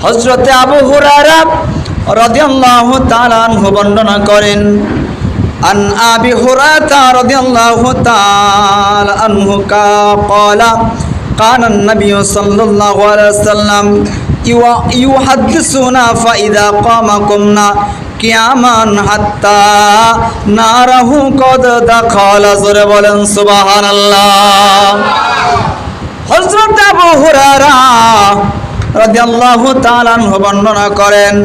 হযরতে আবু হুরায়রা রাদিয়াল্লাহু তাআলা আনহু বর্ণনা করেন, আন আবি হুরায়রা রাদিয়াল্লাহু তাআলা আনহু ক্বালা কানা নবী সাল্লাল্লাহু আলাইহি ওয়াসাল্লাম ইউহাদ্দিসুনা ফাইদা কামা কুমনা কিয়ামান হাত্তা নারাহু কদ দাখালা। জোরে বলেন সুবহানাল্লাহ। হযরত আবু হুরায়রা রাদিয়াল্লাহু তাআলা আনহু বর্ণনা করেন,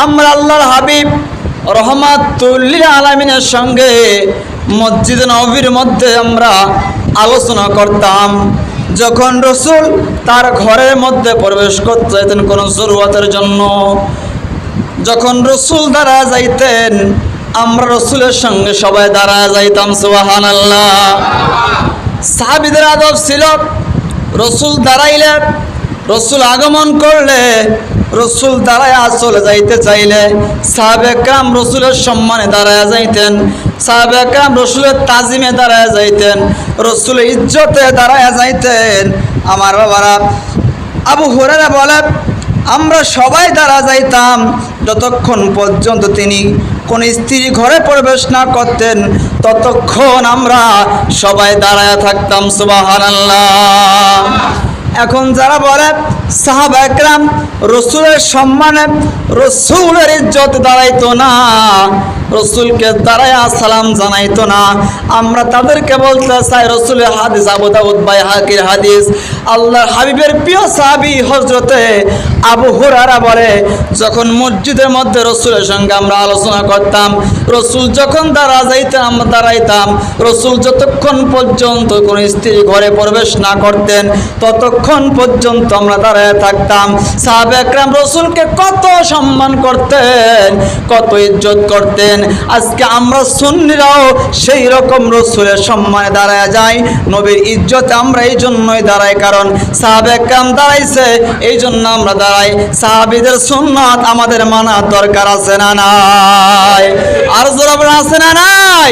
আমরা আল্লাহর হাবিব রহমাতুল লিল আলামিনের সঙ্গে মসজিদে নববীর মধ্যে আমরা আলোচনা করতাম। যখন রাসূল তার ঘরের মধ্যে প্রবেশ করতে চাইতেন কোনো জরুরতের জন্য, যখন রাসূল দাঁড়ায় যাইতেন আমরা রাসূলের সঙ্গে সবাই দাঁড়ায় যাইতাম। সুবহানাল্লাহ। সাহাবীদের আদব ছিল, রাসূল দাঁড়াইলে, রাসূল আগমন করলে, রাসূল দাঁড়ায় চলে যাইতে চাইলে সাহাবে কেরাম রাসূলের সম্মানে দাঁড়ায় যাইতেন, সাহাবে কেরাম রাসূলের তাজিমে দাঁড়ায় যাইতেন, রাসূলের ইজ্জতে দাঁড়ায় যাইতেন। আমার বাবারা, আবু হুরায়রা বলে আমরা সবাই দাঁড়া যাইতাম যতক্ষণ পর্যন্ত তিনি কোন স্ত্রী ঘরে প্রবেশ না করতেন, ততক্ষণ আমরা সবাই দাঁড়ায় থাকতাম। সুবহানাল্লাহ। এখন যারা বলে সাহাবা একরাম রাসূলের সম্মানে, রাসূলের ইজ্জত দাঁড়াইতো না, রাসূলকে দাঁড়ায়া সালাম জানাইতো না, আমরা তাদেরকে বলতে চাই রাসূলের হাদিস, আবু দাউদ বাইহাকির হাদিস, আল্লাহর হাবিবের প্রিয় সাহাবী হযরতে আবু হুরায়রা বলে যখন মসজিদের মধ্যে রাসূলের সঙ্গে আমরা আলোচনা করতাম, রাসূল যখন যাইতেন আমরা দাঁড়াইতাম, রাসূল যতক্ষণ পর্যন্ত কোন স্ত্রী ঘরে প্রবেশ না করতেন ততক্ষণ পর্যন্ত আমরা দাঁড়ায় থাকতাম। সাহাবা একরাম রাসূলকে কত সম্মান করতেন, কত ইজ্জত করতেন। আজকে আমরা সুন্নিরাও সেই রকম রাসূলের সম্মানে দাঁড়ায় যাই, নবীর ইজ্জতে আমরা এই জন্যই দাঁড়াই, কারণ সাহাবা একরাম দাঁড়াইছে এই জন্য আমরা দাঁড়াই। সাহাবীদের সুন্নাত আমাদের মানা দরকার আছে না নাই? আর জোরে বলেন আছে না নাই?